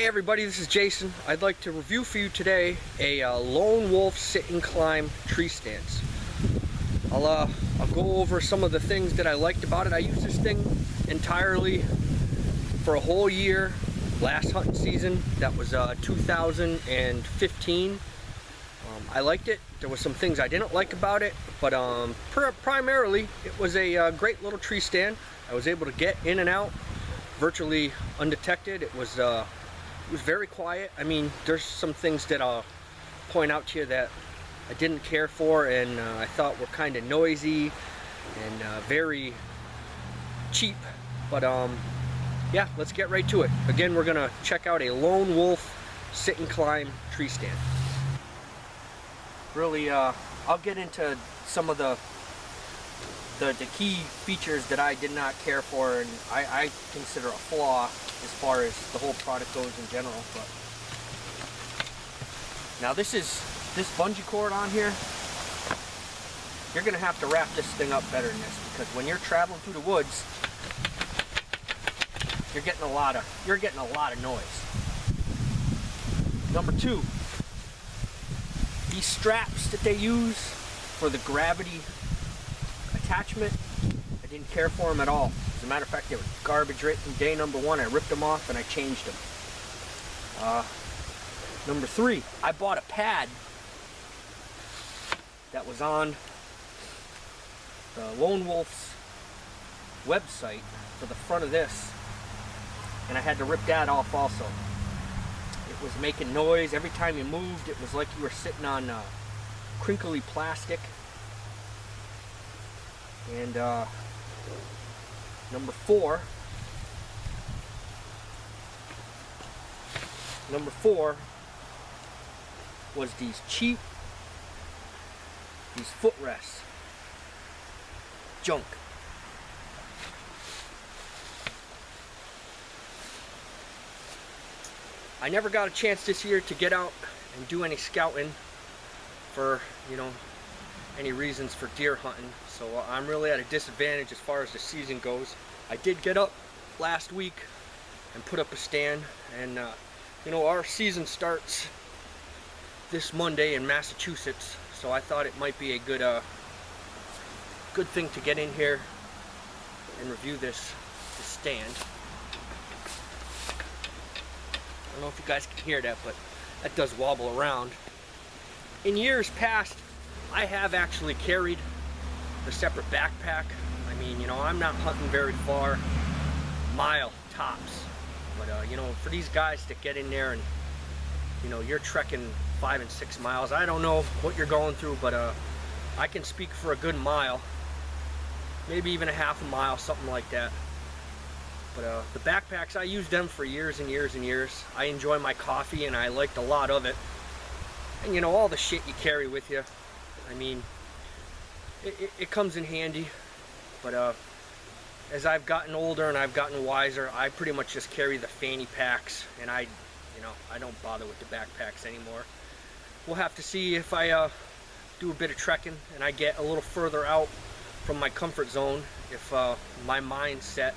everybody, this is Jason. I'd like to review for you today a lone wolf sit and climb tree stands. I'll go over some of the things that I liked about it. I used this thing entirely for a whole year last hunting season. That was 2015. I liked it. There were some things I didn't like about it, but primarily it was a great little tree stand. I was able to get in and out virtually undetected. It was very quiet. I mean, there's some things that I'll point out to you that I didn't care for and I thought were kind of noisy and very cheap, but yeah, let's get right to it. Again, we're gonna check out a lone wolf sit and climb tree stand. Really, I'll get into some of the key features that I did not care for and I consider a flaw as far as the whole product goes in general. But now this bungee cord on here, you're gonna have to wrap this thing up better than this, because when you're traveling through the woods, you're getting a lot of noise. Number two, these straps that they use for the gravity attachment, I didn't care for them at all. As a matter of fact, they were garbage right from day number one. I ripped them off and I changed them. Number three, I bought a pad that was on the Lone Wolf's website for the front of this, and I had to rip that off also. It was making noise every time you moved. It was like you were sitting on crinkly plastic. And number four was these footrests. Junk. I never got a chance this year to get out and do any scouting for, any reasons for deer hunting, so I'm really at a disadvantage as far as the season goes. I did get up last week and put up a stand, and our season starts this Monday in Massachusetts, so I thought it might be a good thing to get in here and review this stand. I don't know if you guys can hear that, but that does wobble around. In years past, I have actually carried the separate backpack. I mean, I'm not hunting very far, mile tops. But, for these guys that get in there and, you're trekking 5 and 6 miles, I don't know what you're going through, but I can speak for a good mile, maybe even a half a mile, something like that. But the backpacks, I used them for years and years and years. I enjoy my coffee and I liked a lot of it. And all the shit you carry with you, I mean, it comes in handy. But as I've gotten older and I've gotten wiser, I pretty much just carry the fanny packs, and I don't bother with the backpacks anymore. We'll have to see if I do a bit of trekking and I get a little further out from my comfort zone, if my mindset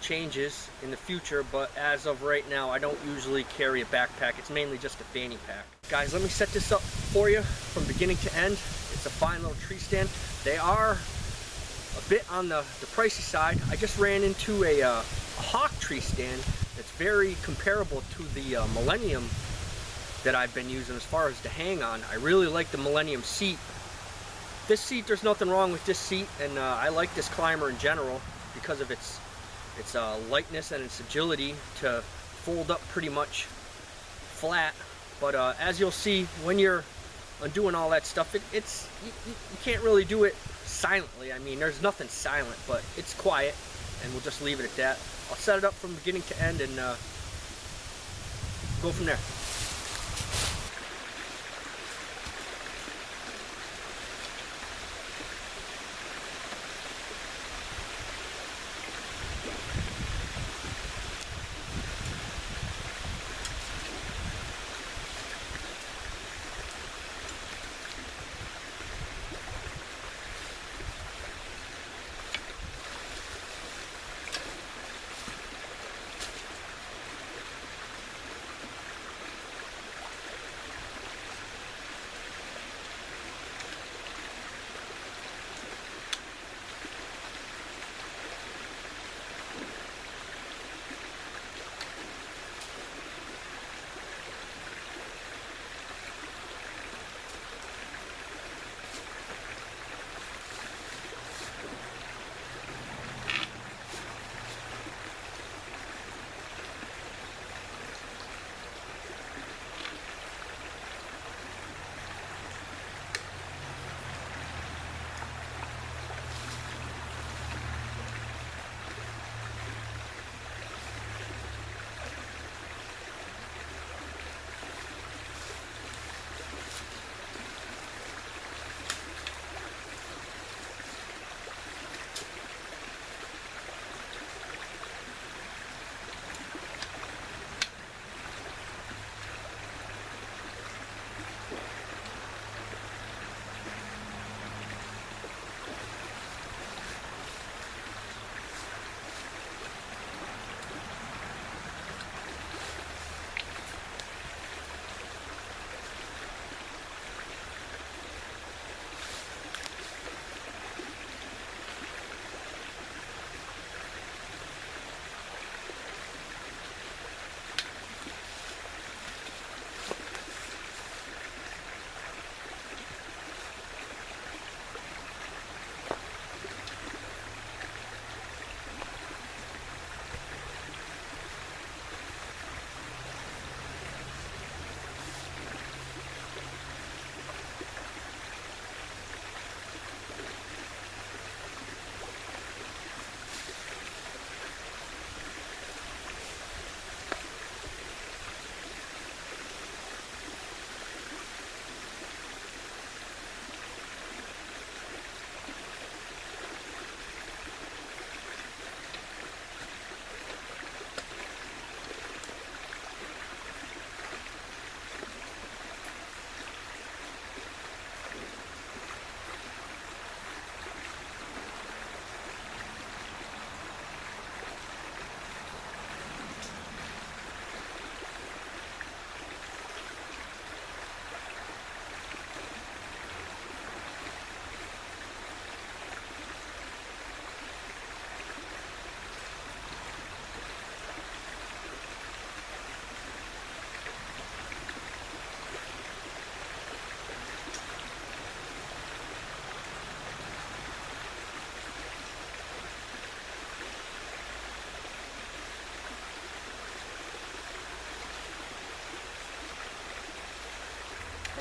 changes in the future. But as of right now, I don't usually carry a backpack. It's mainly just a fanny pack. Guys, let me set this up for you from beginning to end. It's a fine little tree stand. They are a bit on the pricey side. I just ran into a hawk tree stand that's very comparable to the Millennium that I've been using as far as the hang on. I really like the Millennium seat. This seat, there's nothing wrong with this seat, and I like this climber in general because of its lightness and its agility to fold up pretty much flat. But as you'll see, when you're undoing all that stuff, you can't really do it silently. I mean, there's nothing silent, but it's quiet, and we'll just leave it at that. I'll set it up from beginning to end and go from there.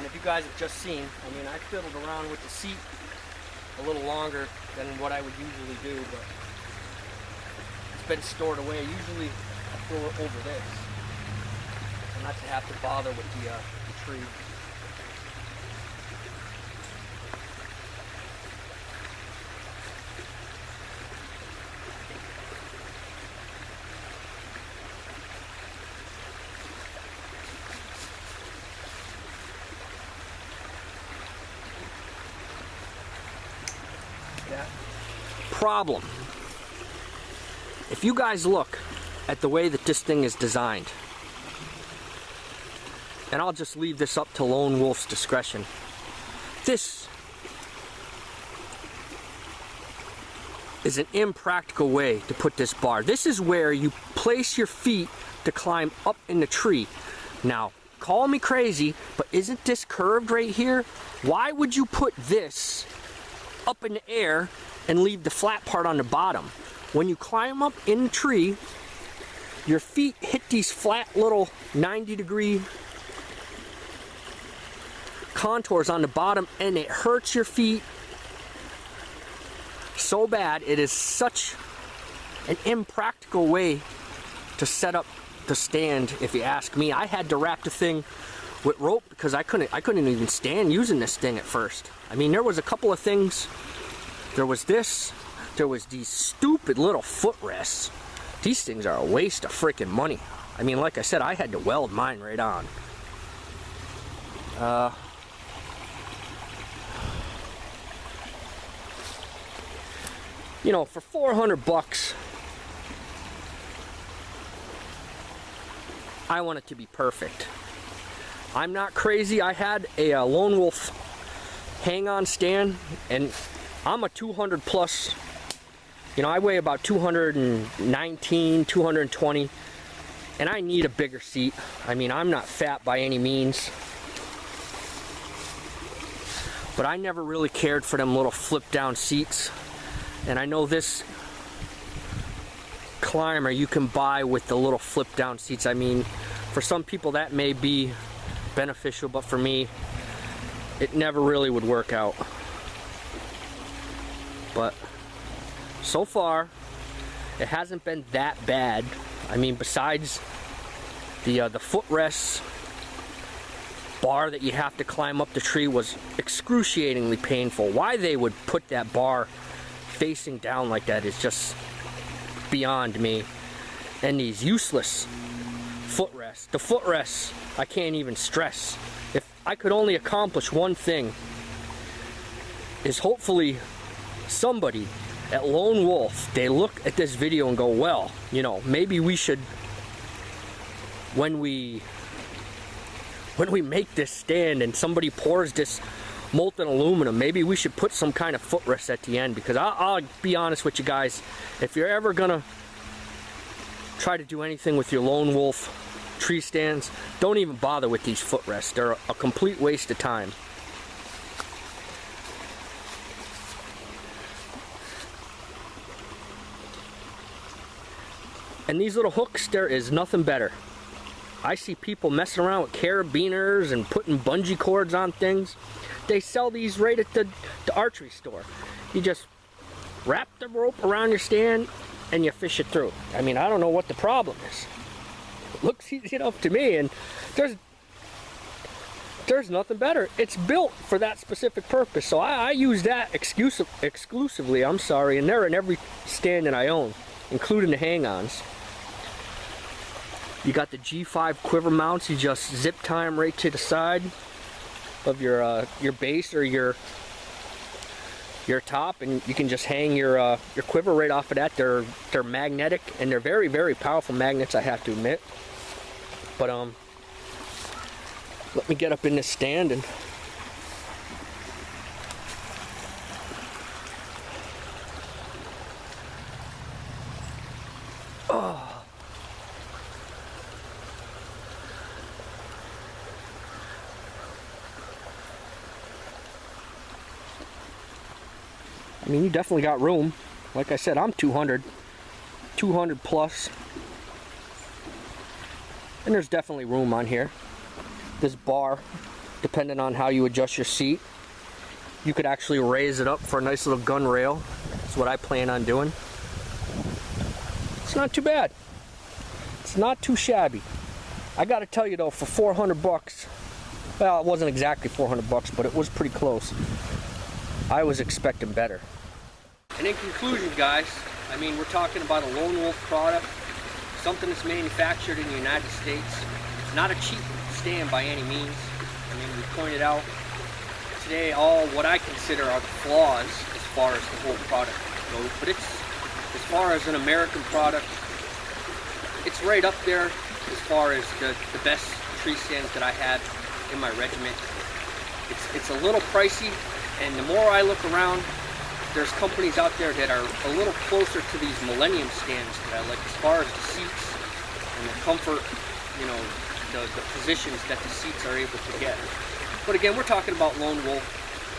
And if you guys have just seen, I mean, I fiddled around with the seat a little longer than what I would usually do, but it's been stored away. Usually I throw it over this, so not to have to bother with the tree. Problem. If you guys look at the way that this thing is designed, and I'll just leave this up to Lone Wolf's discretion, this is an impractical way to put this bar. This is where you place your feet to climb up in the tree. Now, call me crazy, but isn't this curved right here? Why would you put this up in the air and leave the flat part on the bottom? When you climb up in the tree, your feet hit these flat little 90-degree contours on the bottom, and it hurts your feet so bad. It is such an impractical way to set up the stand, if you ask me. I had to wrap the thing with rope because I couldn't even stand using this thing at first. I mean, there was a couple of things. There was this, there was these stupid little footrests. These things are a waste of freaking money. I mean, like I said, I had to weld mine right on. You know, for 400 bucks, I want it to be perfect. I'm not crazy. I had a Lone Wolf hang-on stand, and I'm a 200 plus, you know, I weigh about 219, 220, and I need a bigger seat. I mean, I'm not fat by any means, but I never really cared for them little flip-down seats. And I know this climber you can buy with the little flip-down seats. I mean, for some people that may be beneficial, but for me, it never really would work out. But so far, it hasn't been that bad. I mean, besides the footrest bar that you have to climb up the tree was excruciatingly painful. Why they would put that bar facing down like that is just beyond me. And these useless footrests. The footrests, I can't even stress. If I could only accomplish one thing, is hopefully somebody at Lone Wolf, they look at this video and go, well, you know, maybe we should, when we make this stand and somebody pours this molten aluminum, maybe we should put some kind of footrest at the end. Because I'll be honest with you guys, if you're ever gonna try to do anything with your Lone Wolf tree stands, don't even bother with these footrests. They're a complete waste of time. And these little hooks, there is nothing better. I see people messing around with carabiners and putting bungee cords on things. They sell these right at the archery store. You just wrap the rope around your stand and you fish it through. I mean, I don't know what the problem is. It looks easy enough to me, and there's nothing better. It's built for that specific purpose, so I use that exclusively, I'm sorry, and they're in every stand that I own, including the hang-ons. You got the G5 quiver mounts. You just zip tie them right to the side of your base or your top, and you can just hang your quiver right off of that. They're magnetic, and they're very, very powerful magnets, I have to admit. But let me get up in this stand and I mean, you definitely got room. Like I said, I'm 200 plus. And there's definitely room on here. This bar depending on how you adjust your seat. You could actually raise it up for a nice little gun rail. That's what I plan on doing. It's not too bad. It's not too shabby. I gotta tell you though, for 400 bucks, well, it wasn't exactly 400 bucks, but it was pretty close. I was expecting better. And in conclusion, guys, I mean, we're talking about a Lone Wolf product, something that's manufactured in the United States. It's not a cheap stand by any means. I mean, we pointed out today all what I consider are the flaws as far as the whole product goes, but it's, as far as an American product, it's right up there as far as the best tree stands that I had in my regiment. It's a little pricey, and the more I look around, there's companies out there that are a little closer to these Millennium stands that I like, as far as the seats and the comfort, you know, the positions that the seats are able to get. But again, we're talking about Lone Wolf,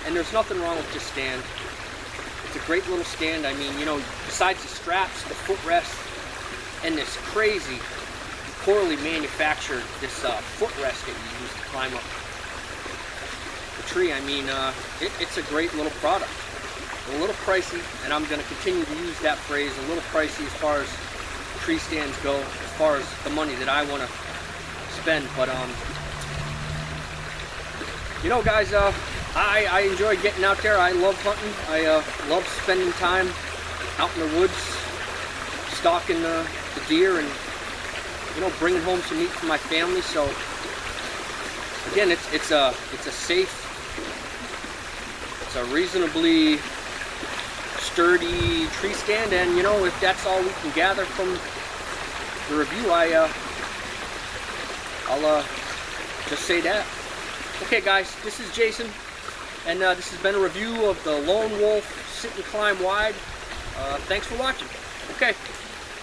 and there's nothing wrong with this stand. It's a great little stand. I mean, you know, besides the straps, the footrest, and this crazy, poorly manufactured, this footrest that you use to climb up the tree. I mean, it's a great little product. A little pricey, and I'm going to continue to use that phrase, a little pricey as far as tree stands go, as far as the money that I want to spend. But you know, guys, I enjoy getting out there. I love hunting. I love spending time out in the woods, stalking the deer, and, you know, bringing home some meat for my family. So again, it's a safe, it's a reasonably sturdy tree stand, and, you know, if that's all we can gather from the review, I'll just say that. Okay, guys, this is Jason, and this has been a review of the Lone Wolf Sit and Climb Wide. Thanks for watching. Okay.